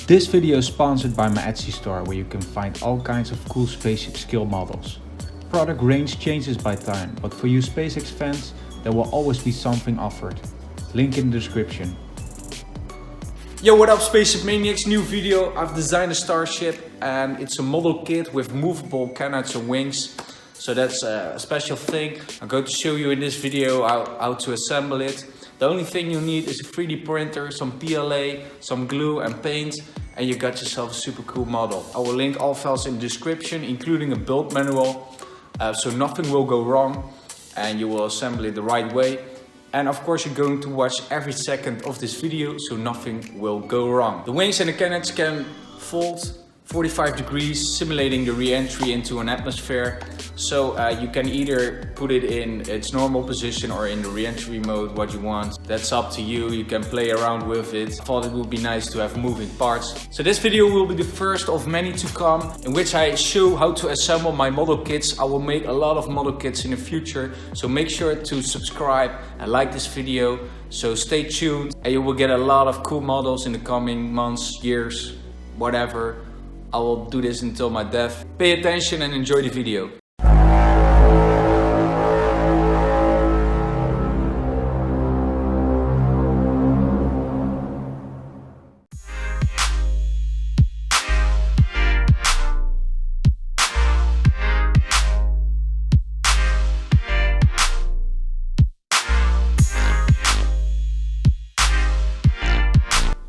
This video is sponsored by my Etsy store, where you can find all kinds of cool spaceship scale models. Product range changes by time, but for you SpaceX fans, there will always be something offered. Link in the description. Yo, what up SpaceshipManiacs, new video. I've designed a Starship and it's a model kit with movable canards and wings. So that's a special thing. I'm going to show you in this video how to assemble it. The only thing you need is a 3D printer, some PLA, some glue and paint, and you got yourself a super cool model. I will link all files in the description, including a build manual, so nothing will go wrong and you will assemble it the right way. And of course you're going to watch every second of this video, so nothing will go wrong. The wings and the canards can fold 45 degrees, simulating the re-entry into an atmosphere. So you can either put it in its normal position or in the re-entry mode, what you want. That's up to you. You can play around with it. I thought it would be nice to have moving parts. So this video will be the first of many to come, in which I show how to assemble my model kits. I will make a lot of model kits in the future. So make sure to subscribe and like this video. So stay tuned and you will get a lot of cool models in the coming months, years, whatever. I will do this until my death. Pay attention and enjoy the video.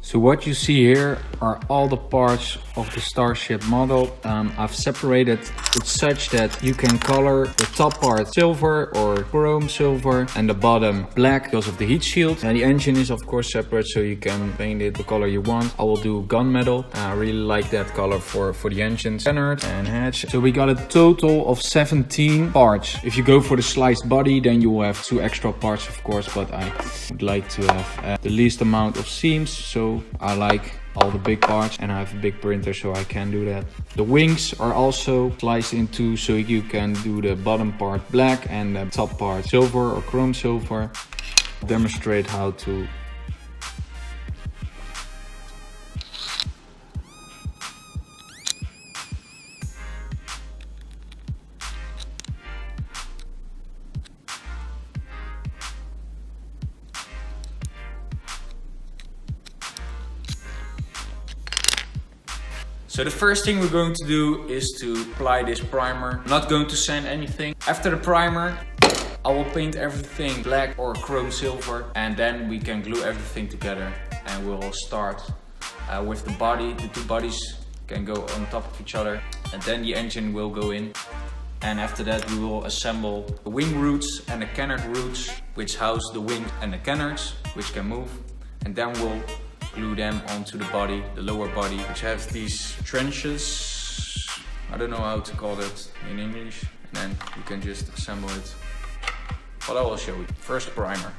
So what you see here are all the parts of the Starship model. I've separated it such that you can color the top part silver or chrome silver and the bottom black because of the heat shield. And the engine is of course separate, so you can paint it the color you want. I will do gunmetal. I really like that color for the engine, canard and hatch. So we got a total of 17 parts. If you go for the sliced body, then you will have 2 extra parts of course, but I would like to have the least amount of seams. So I like all the big parts and I have a big printer, so I can do that. The wings are also sliced in two, so you can do the bottom part black and the top part silver or chrome silver. I'll demonstrate how to. So the first thing we're going to do is to apply this primer. I'm not going to sand anything. After the primer, I will paint everything black or chrome silver, and then we can glue everything together. And we'll start with the body. The two bodies can go on top of each other, and then the engine will go in. And after that we will assemble the wing roots and the canard roots, which house the wing and the canards, which can move. And then we'll glue them onto the body, the lower body, which has these trenches. I don't know how to call that in English. And then you can just assemble it. But I will show you. First primer.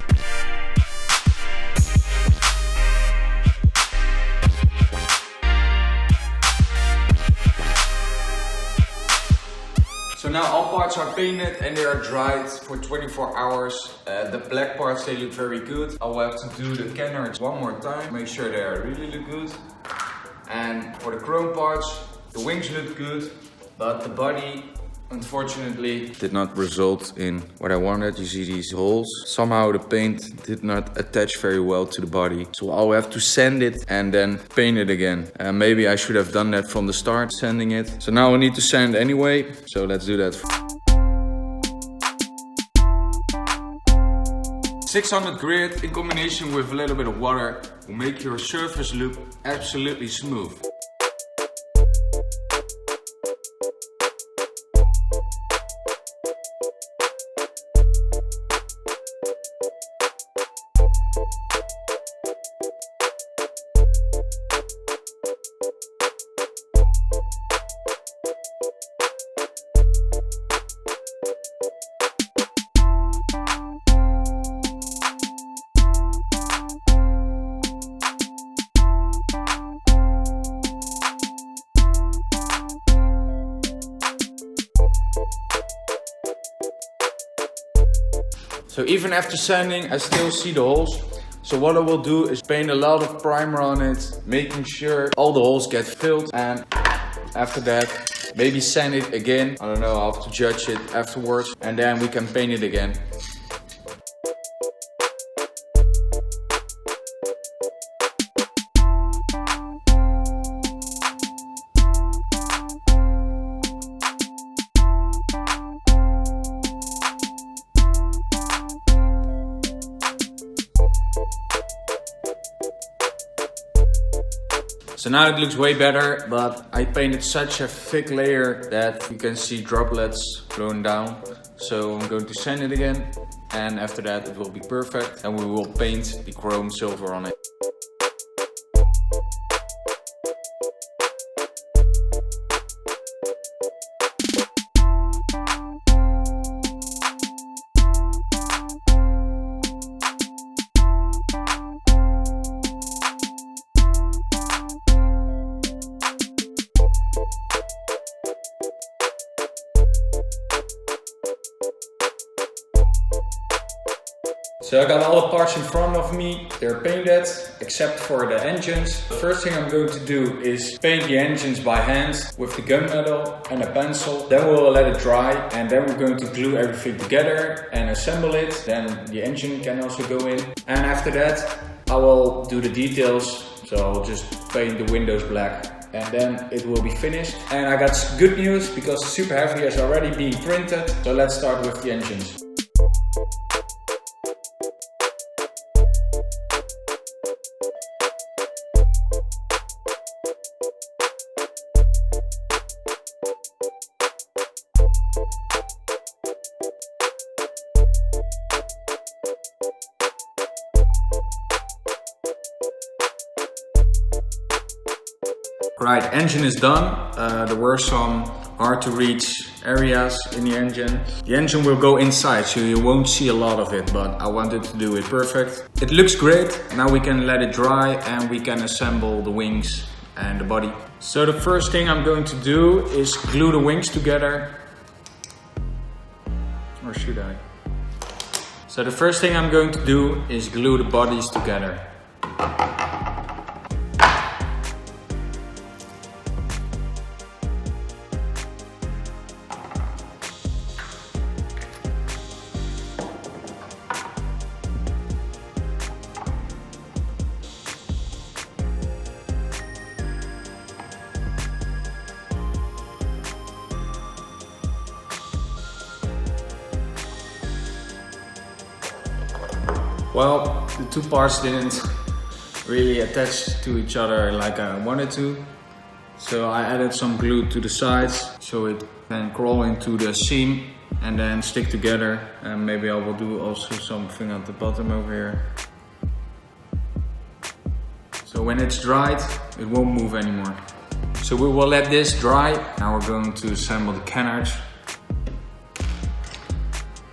So now all parts are painted and they are dried for 24 hours. The black parts, they look very good. I will have to do the canards one more time, make sure they really look good. And for the chrome parts, the wings look good, but the body unfortunately did not result in what I wanted. You see these holes. Somehow the paint did not attach very well to the body. So I'll have to sand it and then paint it again. Maybe I should have done that from the start, sanding it. So now I need to sand anyway. So let's do that. 600 grit in combination with a little bit of water will make your surface look absolutely smooth. So even after sanding, I still see the holes. So what I will do is paint a lot of primer on it, making sure all the holes get filled, and after that maybe sand it again. I don't know, I'll have to judge it afterwards, and then we can paint it again. So now it looks way better, but I painted such a thick layer that you can see droplets flowing down. So I'm going to sand it again, and after that it will be perfect, and we will paint the chrome silver on it. So I got all the parts in front of me, they're painted, except for the engines. The first thing I'm going to do is paint the engines by hand with the gunmetal and a pencil. Then we'll let it dry, and then we're going to glue everything together and assemble it. Then the engine can also go in. And after that, I will do the details. So I'll just paint the windows black, and then it will be finished. And I got good news, because the Super Heavy is already being printed. So let's start with the engines. Right, engine is done. There were some hard to reach areas in the engine. The engine will go inside, so you won't see a lot of it, but I wanted to do it perfect. It looks great. Now we can let it dry and we can assemble the wings and the body. So the first thing I'm going to do is glue the wings together. Or should I? So the first thing I'm going to do is glue the bodies together. Well, the two parts didn't really attach to each other like I wanted to. So I added some glue to the sides so it can crawl into the seam and then stick together. And maybe I will do also something at the bottom over here. So when it's dried, it won't move anymore. So we will let this dry. Now we're going to assemble the canards.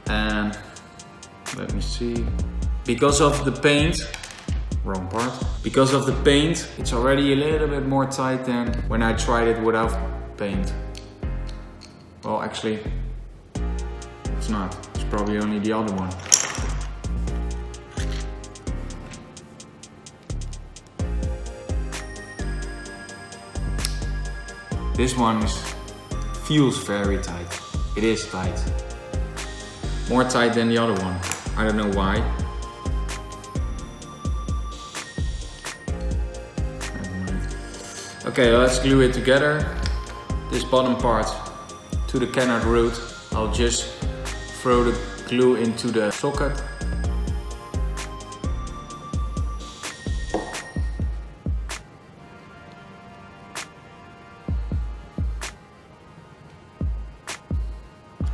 And let me see. Because of the paint, wrong part. Because of the paint, it's already a little bit more tight than when I tried it without paint. Well, actually, it's not. It's probably only the other one. This one feels very tight. It is tight. More tight than the other one. I don't know why. Okay, let's glue it together. This bottom part to the canard root. I'll just throw the glue into the socket.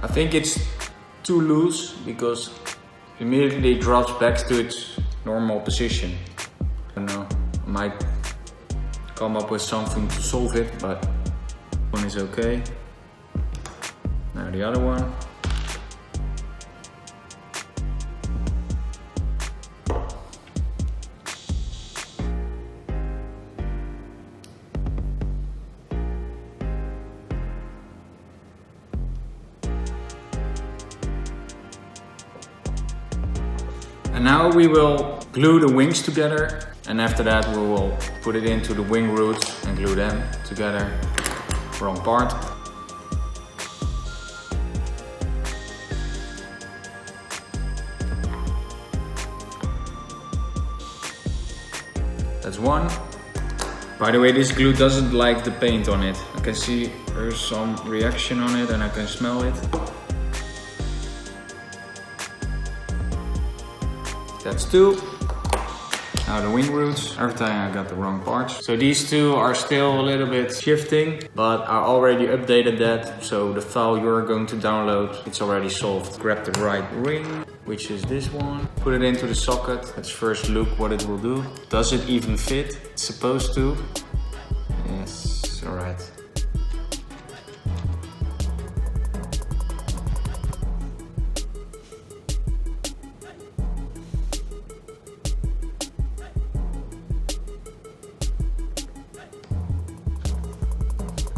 I think it's too loose because immediately it drops back to its normal position. I don't know, I might come up with something to solve it, but one is okay. Now the other one. And now we will glue the wings together, and after that we will put it into the wing roots and glue them together. Wrong part. That's one. By the way, this glue doesn't like the paint on it. I can see there's some reaction on it and I can smell it. That's two. Now the wing roots. Every time I got the wrong parts. So these two are still a little bit shifting, but I already updated that. So the file you're going to download, it's already solved. Grab the right ring, which is this one. Put it into the socket. Let's first look what it will do. Does it even fit? It's supposed to. Yes, all right.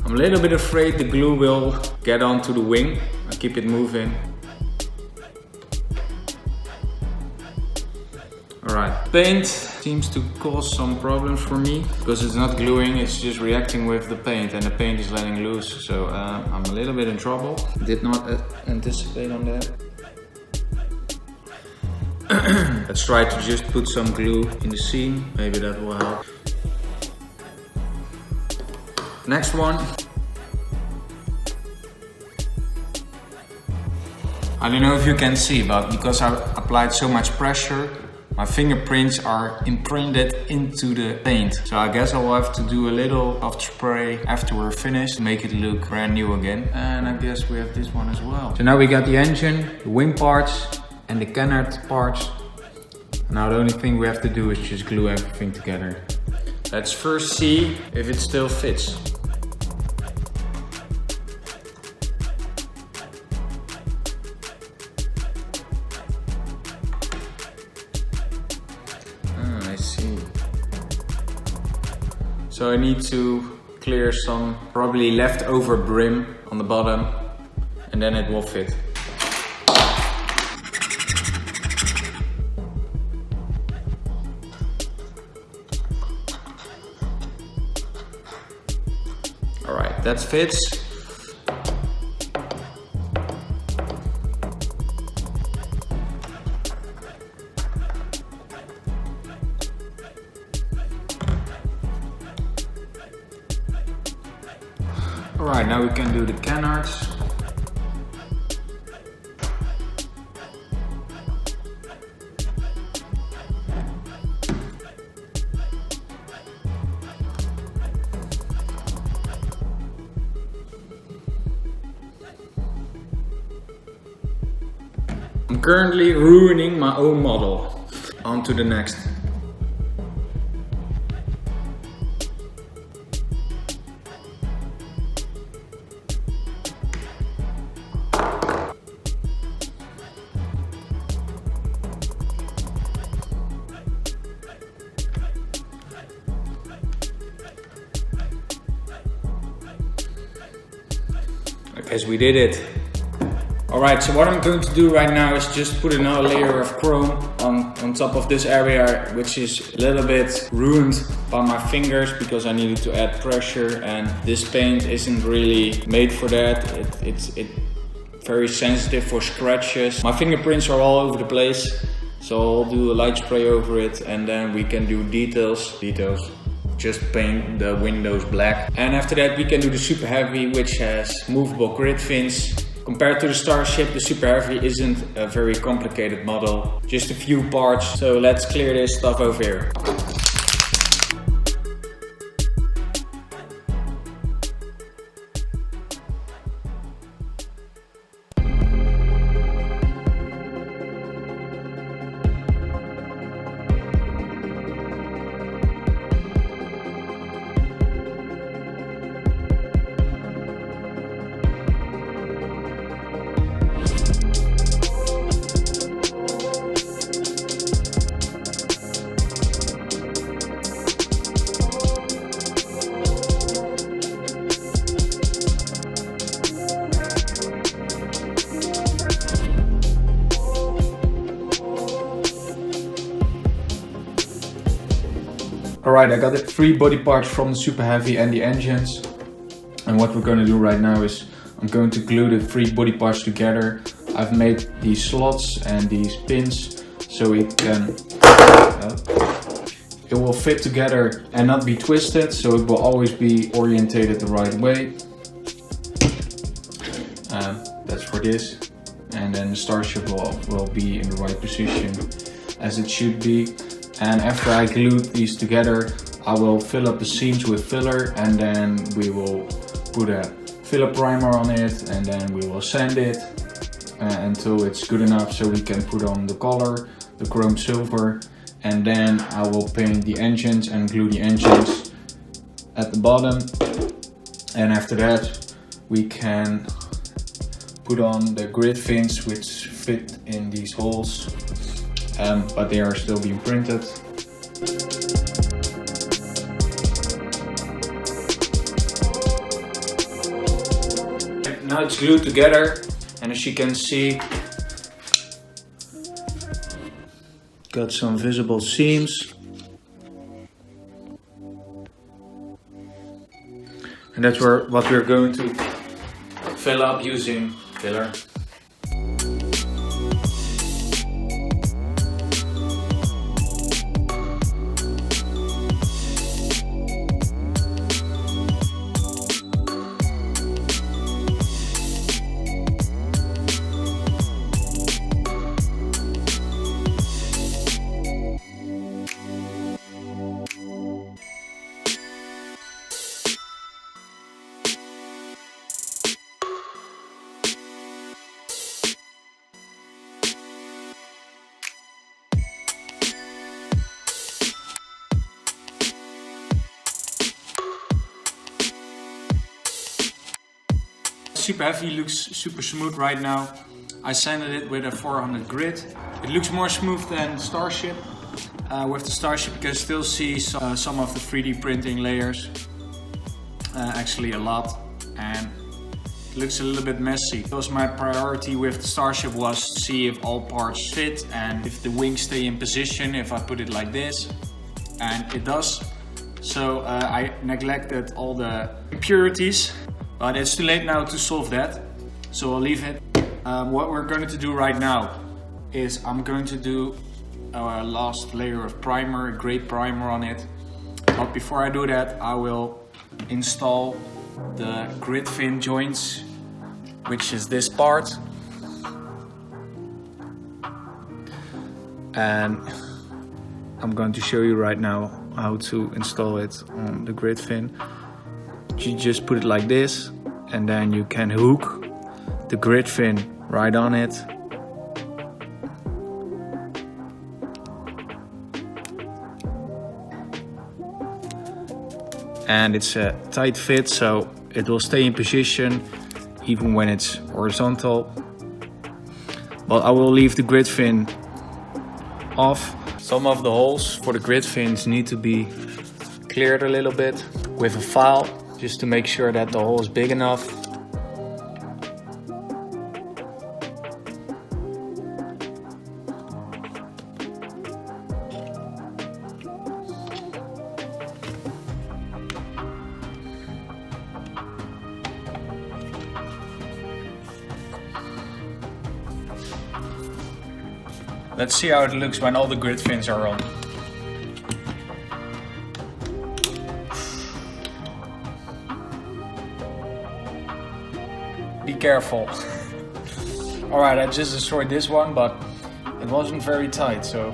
I'm a little bit afraid the glue will get onto the wing. I keep it moving. Alright, paint seems to cause some problems for me because it's not gluing, it's just reacting with the paint and the paint is letting loose. So I'm a little bit in trouble. Did not anticipate on that. Let's try to just put some glue in the seam, maybe that will help. Next one. I don't know if you can see, but because I applied so much pressure, my fingerprints are imprinted into the paint. So I guess I'll have to do a little soft spray after we're finished to make it look brand new again. And I guess we have this one as well. So now we got the engine, the wing parts and the canard parts. Now the only thing we have to do is just glue everything together. Let's first see if it still fits. I see. So I need to clear some probably leftover brim on the bottom and then it will fit. Alright, that fits. Alright, now we can do the canards. I'm currently ruining my own model. On to the next. I guess we did it. Alright, so what I'm going to do right now is just put another layer of chrome on top of this area, which is a little bit ruined by my fingers because I needed to add pressure and this paint isn't really made for that. It's very sensitive for scratches. My fingerprints are all over the place, so I'll do a light spray over it and then we can do details. Just paint the windows black. And after that we can do the Super Heavy, which has movable grid fins. Compared to the Starship, the Super Heavy isn't a very complicated model, just a few parts. So let's clear this stuff over here. Alright, I got the 3 body parts from the Super Heavy and the engines. And what we're going to do right now is I'm going to glue the 3 body parts together. I've made these slots and these pins so it can it will fit together and not be twisted, so it will always be orientated the right way. That's for this. And then the Starship will be in the right position as it should be. And after I glued these together, I will fill up the seams with filler, and then we will put a filler primer on it, and then we will sand it until it's good enough so we can put on the color, the chrome silver, and then I will paint the engines and glue the engines at the bottom. And after that we can put on the grid fins which fit in these holes, but they are still being printed. Now it's glued together, and as you can see, got some visible seams. And that's what we're going to fill up using filler. Super Heavy looks super smooth right now. I sanded it with a 400 grit. It looks more smooth than Starship. With the Starship you can still see some of the 3D printing layers. Actually a lot, and it looks a little bit messy. Because my priority with the Starship was to see if all parts fit and if the wings stay in position if I put it like this. And it does. So I neglected all the impurities. But it's too late now to solve that, so I'll leave it. What we're going to do right now is I'm going to do a last layer of primer, a gray primer on it. But before I do that, I will install the grid fin joints, which is this part. And I'm going to show you right now how to install it on the grid fin. You just put it like this, and then you can hook the grid fin right on it. And it's a tight fit, so it will stay in position even when it's horizontal. But I will leave the grid fin off. Some of the holes for the grid fins need to be cleared a little bit with a file, just to make sure that the hole is big enough. Let's see how it looks when all the grid fins are on. Be careful. Alright, I just destroyed this one, but it wasn't very tight, so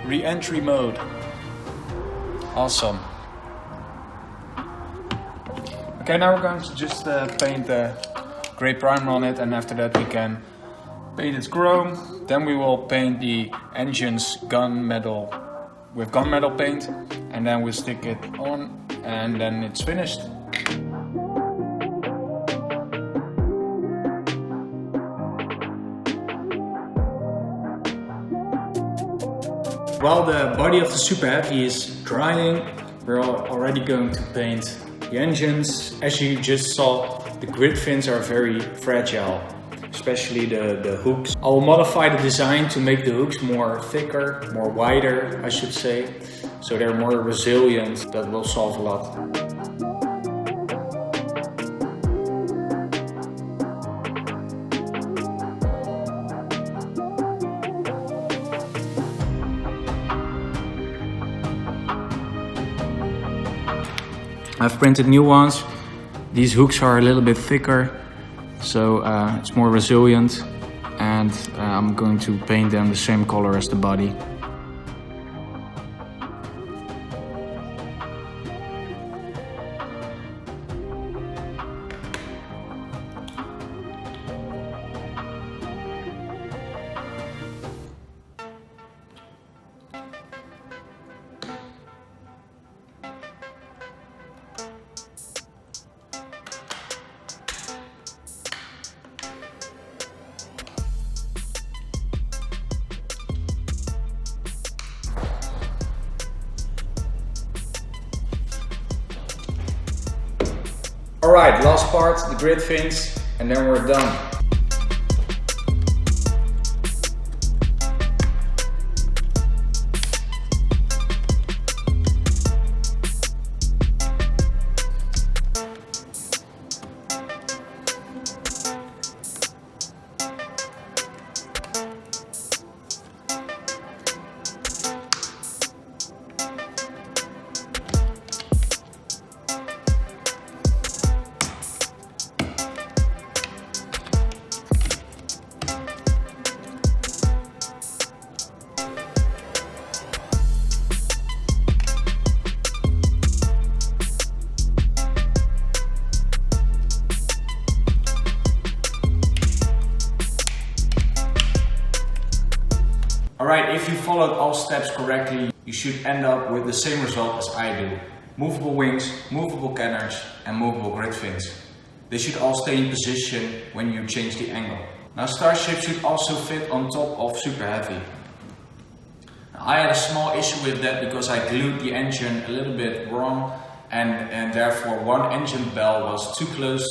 re-entry mode. Awesome. Okay, now we're going to just paint the gray primer on it, and after that we can paint it chrome. Then we will paint the engines gunmetal with gunmetal paint, and then we'll stick it on, and then it's finished. While the body of the Super Heavy is drying, we're already going to paint the engines. As you just saw, the grid fins are very fragile, especially the hooks. I will modify the design to make the hooks more thicker, more wider, I should say. So they're more resilient. That will solve a lot. I've printed new ones. These hooks are a little bit thicker, so it's more resilient, and I'm going to paint them the same color as the body. Alright, last part, the grid fins, and then we're done. Alright, if you followed all steps correctly, you should end up with the same result as I do. Movable wings, movable cannons, and movable grid fins. They should all stay in position when you change the angle. Now Starship should also fit on top of Super Heavy. I had a small issue with that because I glued the engine a little bit wrong, and therefore one engine bell was too close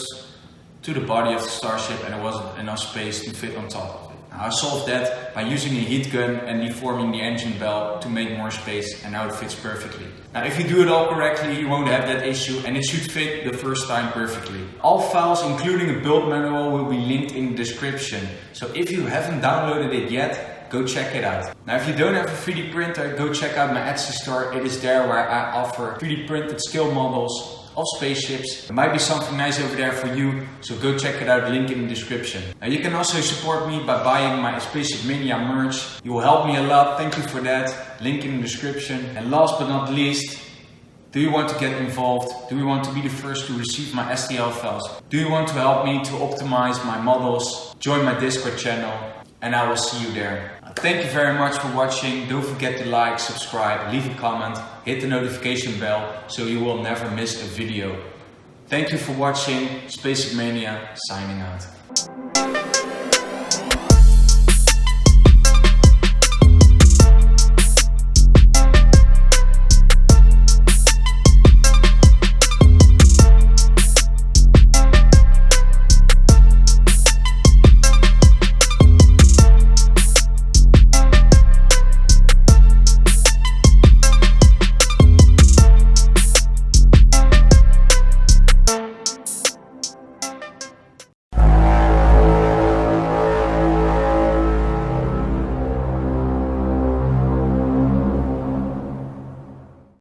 to the body of the Starship and there wasn't enough space to fit on top of it. Now I solved that by using a heat gun and deforming the engine bell to make more space, and now it fits perfectly. Now if you do it all correctly, you won't have that issue and it should fit the first time perfectly. All files including a build manual will be linked in the description, so if you haven't downloaded it yet, go check it out. Now if you don't have a 3D printer, go check out my Etsy store. It is there where I offer 3D printed scale models of spaceships. There might be something nice over there for you, so go check it out, link in the description. Now you can also support me by buying my SpaceshipMania merch. You will help me a lot, thank you for that, link in the description. And last but not least, do you want to get involved? Do you want to be the first to receive my STL files? Do you want to help me to optimize my models? Join my Discord channel and I will see you there. Thank you very much for watching. Don't forget to like, subscribe, leave a comment, hit the notification bell so you will never miss a video. Thank you for watching. SpaceshipMania signing out.